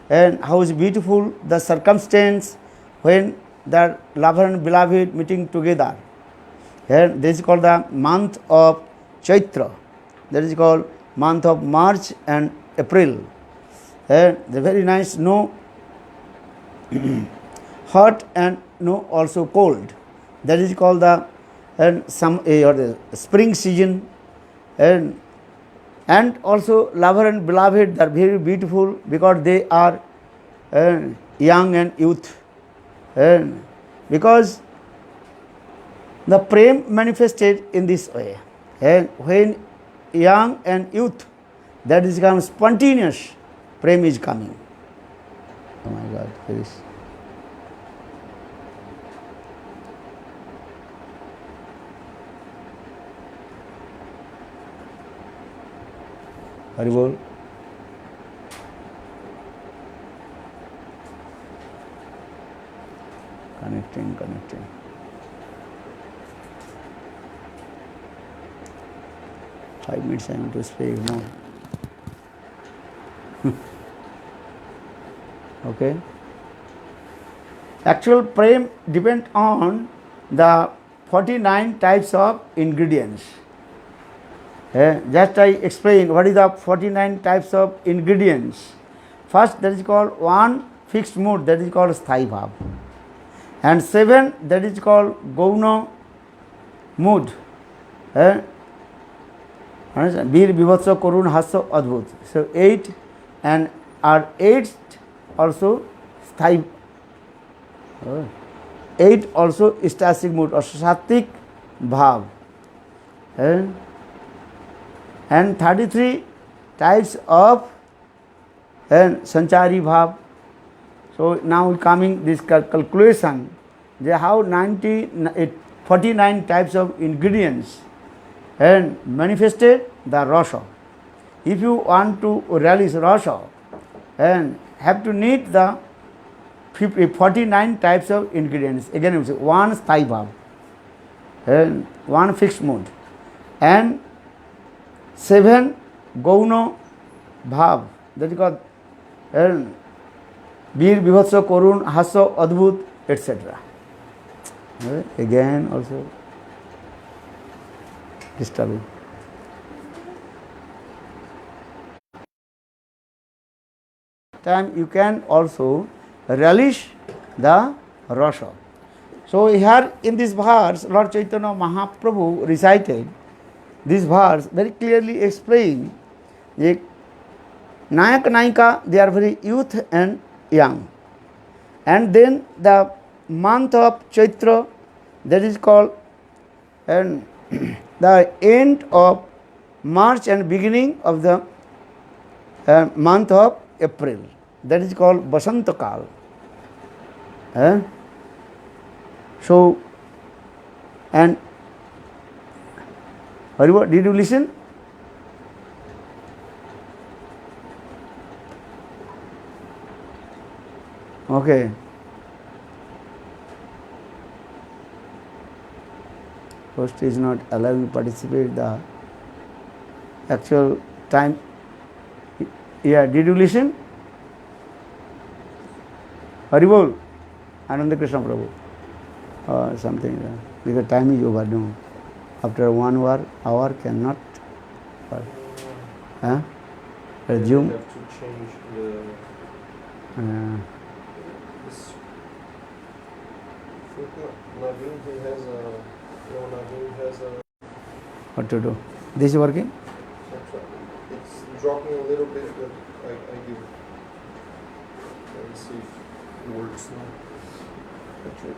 and how is beautiful the circumstance when the lover and beloved meeting together. And this is called the month of Chaitra. That is called month of March and April. And the very nice snow, hot and also cold. That is called the the spring season. And also lover and beloved are very beautiful because they are young and youth. And because the prem manifested in this way, and when young and youth, that is become spontaneous, prem is coming. Oh my God, here is. Haribol. Connecting. Five minutes I am to speak now. Okay. Actual prem depend on the 49 types of ingredients. Just I explain what is the 49 types of ingredients. First, that is called one fixed mood, that is called Sthai Bhav. And 7, that is called Gauna mood. Understand? Bir Bibhatsa Korun Hasya Adbhut. So 8 and our 8 also sthai. 8 also stastic mood or sattvic bhav. And 33 types of sanchari bhav. So now coming this calculation, they have 49 types of ingredients and manifested the rasa. If you want to realize rasa, and have to need the 49 types of ingredients. Again, you say one sthai bhav and one fixed mood, and 7 gauna bhav, that is called Bir Bibhatsa Korun Hasya Adbhut, etc. Again also disturbing. Time you can also relish the rasa. So here in this verse, Lord Chaitanya Mahaprabhu recited this verse very clearly explain that Nayak Nayika, they are very youth and young. And then the month of Chaitra, that is called, and the end of March and beginning of the month of April, that is called Basanta Kal. So, and Haribo, did you listen? Okay. Host is not allowing to participate the actual time. Yeah, did you listen? Haribol, Ananda Krishna Prabhu. Something, because time is over now. After 1 hour cannot resume. You have to change the this Naveen, he has a Naveen has a what to do? This is working? it's dropping a little bit, but I give it. Let me see if it works now. I try to.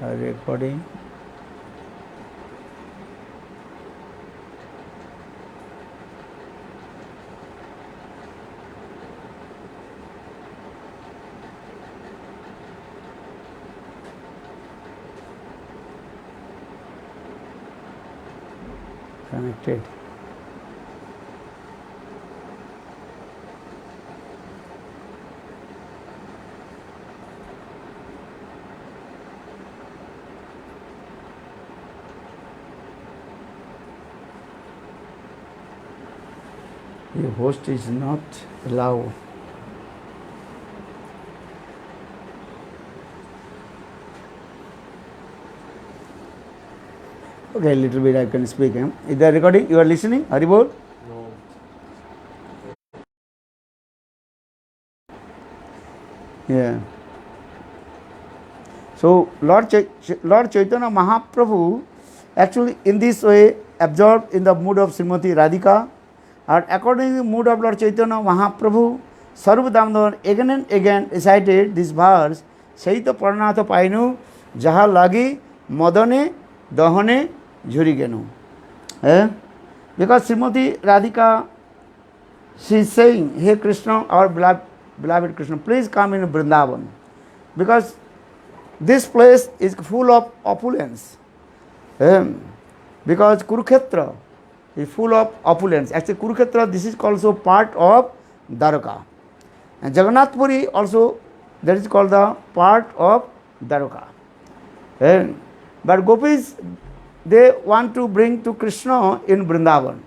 Recording. Connected. The host is not allowed. Okay, a little bit I can speak. Is the recording? You are listening? Haribol? No. Yeah. So Lord Chaitanya Mahaprabhu actually in this way absorbed in the mood of Srimati Radhika, and according to the mood of Lord Chaitanya Mahaprabhu, Sarva Damodar again and again recited this verse, Saita Parnatha Painu Jaha Lagi Madane Dahane Jurigenu. Because Srimati Radhika, she is saying, Hey Krishna, our beloved Krishna, please come in Vrindavan. Because this place is full of opulence. Because Kurukshetra is full of opulence. Actually, Kurukshetra, this is also part of Dwarka. And Jagannath Puri also, that is called the part of Dwarka. But gopis, they want to bring to Krishna in Vrindavan.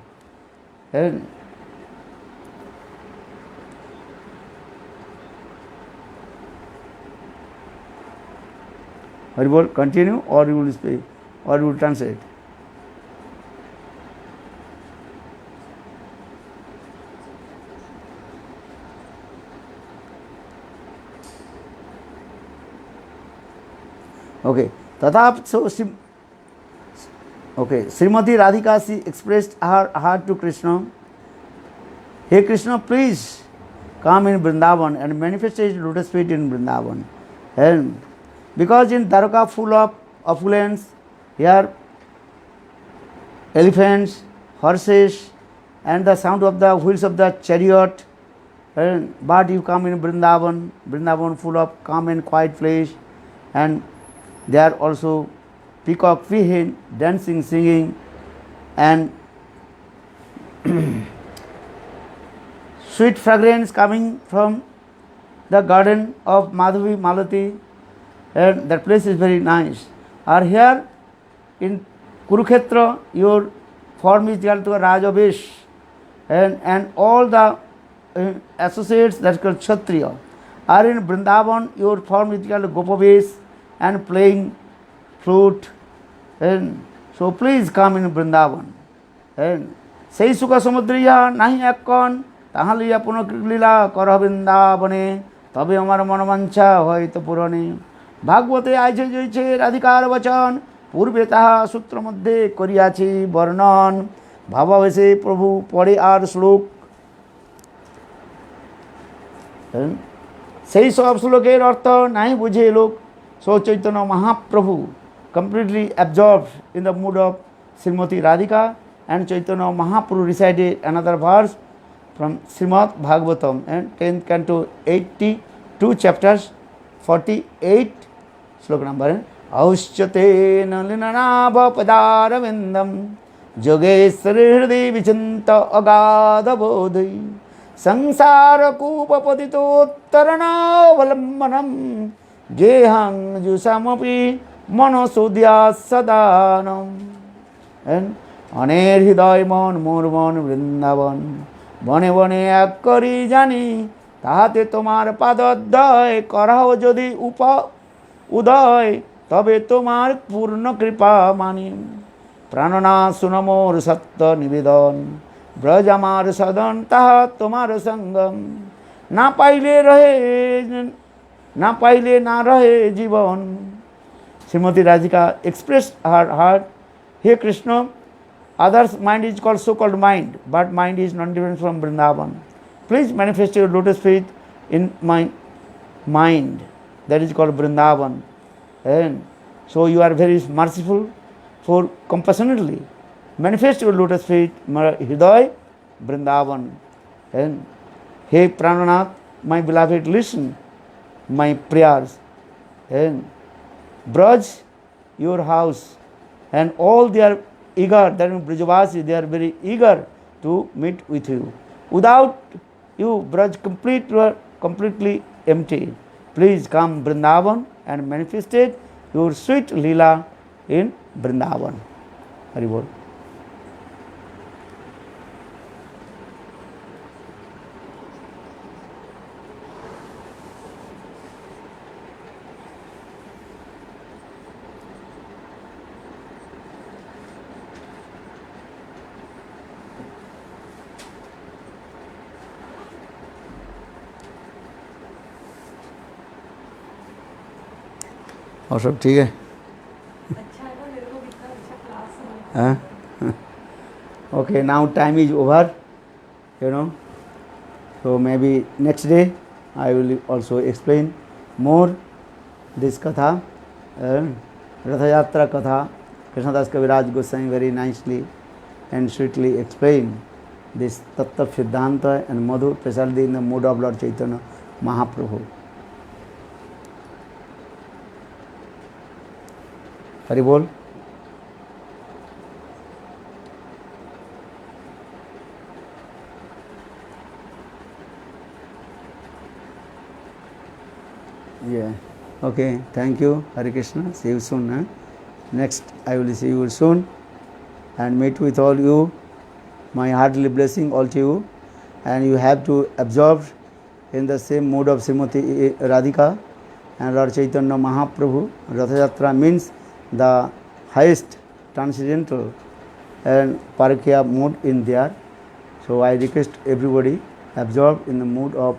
Haribol, continue or you will speak or you will translate. Okay. Tatap so okay. Srimati Radhika, she expressed her heart to Krishna. Hey Krishna, please come in Vrindavan and manifest his lotus feet in Vrindavan. And because in Dwarka full of opulence, here elephants, horses, and the sound of the wheels of the chariot. And but you come in Vrindavan, Vrindavan full of calm and quiet place, and there also peacock peahen, dancing, singing, and sweet fragrance coming from the garden of Madhavi Malati, and that place is very nice. Or here in Kurukshetra, your form is equal to a Rajavesh, and all the associates that is called Kshatriya. Or in Vrindavan, your form is equal to Gopavesh and playing flute. And so please come in Vrindavan. And সেই সুখ সমুদ্রিয়া নাহি এক্ষণ তাহা লইয়া পুনঃলীলা কর বৃন্দাবনে তবে আমার মনোবাঞ্ছা হয়তো পূরণে ভাগবতে আইছে জয়ছে রাধিকার বচন পূর্বে তাহা সূত্র মধ্যে করিয়াছি বর্ণন ভাবাবেশে প্রভু পড়ে আর শ্লোক সেই সব শ্লোকের অর্থ নাই বুঝে লোক so Chaitanya Mahaprabhu completely absorbed in the mood of Srimati Radhika, and Chaitanya Mahaprabhu recited another verse from Srimad Bhagavatam and 10th canto 82 chapters 48 sloka number auschate nalinanabha padaravindam jogeshwari hriday vichanta agada bodhi sansara kupa paditottarana valammanam gehang jusamapi মনসুদিয়া সদানম অনের হৃদয় মন মোর মন বৃন্দাবন বনে বনে এক করি জানি তাহাতে তোমার পাদোদয় করাও যদি উদয় তবে তোমার পূর্ণ কৃপা মানি প্রাণনা শুন মোর সত্য নিবেদন ব্রজ আমার সদন তাহা তোমার সঙ্গম না পাইলে না রহে জীবন Srimati Radhika expressed her heart. Hey Krishna, others' mind is called so-called mind, but mind is not different from Vrindavan. Please manifest your lotus feet in my mind, that is called Vrindavan. And so you are very merciful, for compassionately manifest your lotus feet, Hriday, Vrindavan. And hey Prananath, my beloved, listen my prayers. And Braj, your house, and all they are eager, that is Brijavasi, they are very eager to meet with you. Without you, Braj completely empty. Please come Vrindavan and manifest your sweet Leela in Vrindavan. Hari Bol. और सब ठीक है okay, now time is over, so maybe next day I will also explain more this katha, Ratha Yatra katha. Krishnadas Kaviraj Goswami very nicely and sweetly explain this Tattva Siddhanta and Madhu, especially in the mood of Lord Chaitanya Mahaprabhu. Hari Bol. Yeah. Okay. Thank you. Hare Krishna. See you soon. Next, I will see you soon and meet with all you. My heartily blessing all to you. And you have to absorb in the same mood of Srimati Radhika and Lord Chaitanya Mahaprabhu. Ratha Yatra means the highest transcendental and parakya mood in there. So I request everybody absorb in the mood of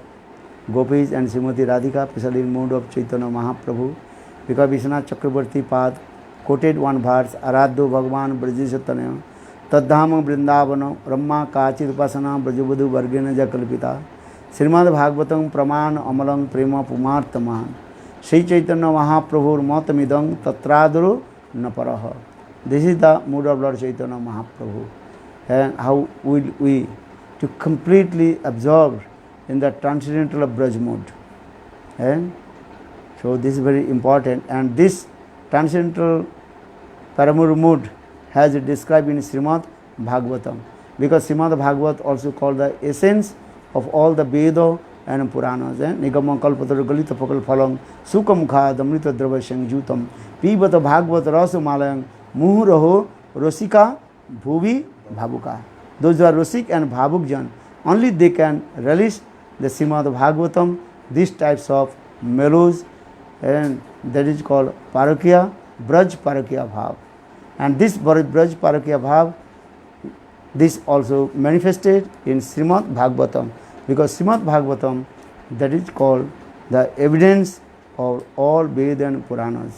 Gopis and Srimati Radhika, especially in mood of Chaitanya Mahaprabhu, because Vishwanath Chakrabarti Pad quoted one verse, Aradho Bhagavan Brajisatanya Tadham Vrindavanam Brahma Kachit Upasana Brajavadhu Vargena Jakalpita Srimad Bhagavatam Praman Amalang Prema Pumartaman Sri Chaitanya Mahaprabhur Matamidang Tatraduru Naparaha. This is the mood of Lord Chaitanya Mahaprabhu. And how will we to completely absorb in the transcendental of Braj mood. And so this is very important, and this transcendental Paramur mood has it described in Srimad Bhagavatam, because Srimad Bhagavat also called the essence of all the Veda and Puranas. Nigama kalpatara galita pakal phalang sukamukha damrita drava sangjutam pibata bhagavata rasa malayang muhuraho rosika bhuvi bhavuka. Those who are Rosik and Bhavuk Jan, only they can relish the Srimad Bhagavatam, these types of mellows, and that is called Parakya, Braj Parakya Bhav. And this Braj Parakya Bhav, this also manifested in Srimad Bhagavatam, because Srimad Bhagavatam, that is called the evidence of all Veda and Puranas.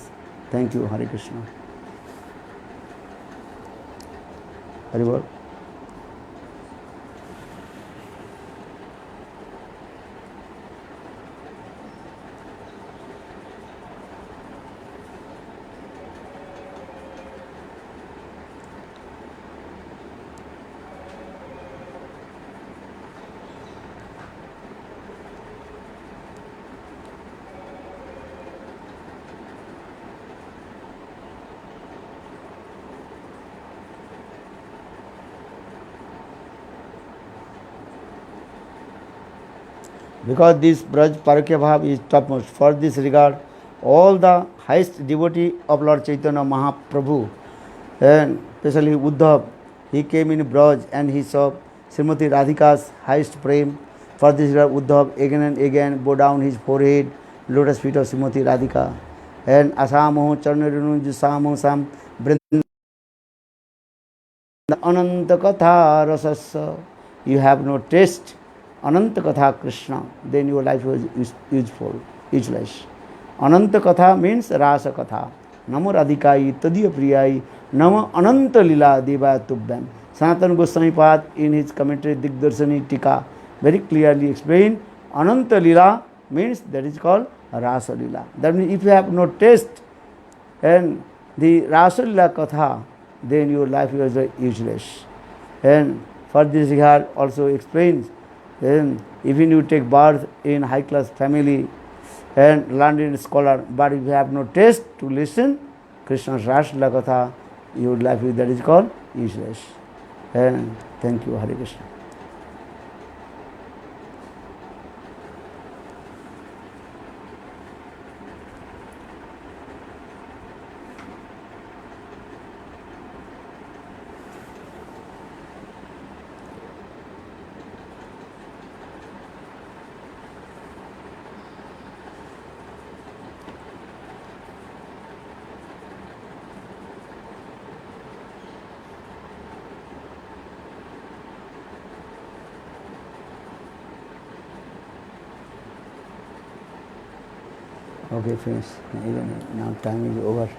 Thank you, Hare Krishna. Hari Bol. Because this Braj Parakya Bhav is topmost. For this regard, all the highest devotee of Lord Chaitanya Mahaprabhu, and especially Uddhav, he came in Braj and he saw Srimati Radhika's highest prem. For this regard, Uddhav again and again bowed down his forehead, lotus feet of Srimati Radhika. And Asamo Charnarunu Jusamo Sam Vrinda Ananta Katha Rasasa. You have no taste Ananta Katha Krishna, then your life was useful, useless. Ananta Katha means Rasa Katha. Namo Radhikai Tadiya Priyai Nama Ananta Lila Deva Tubhyam. Sanatana Goswami Pad in his commentary Digdarshani Tika very clearly explained Ananta Lila means that is called Rasa Lila. That means if you have no taste and the Rasa Lila Katha, then your life was useless. And for this regard also explains, then even you take birth in high class family and learned scholar, but if you have no taste to listen Krishna's Rasa Lila Katha, your life is that is called useless. And thank you, Hare Krishna. Okay, friends, even now time is over.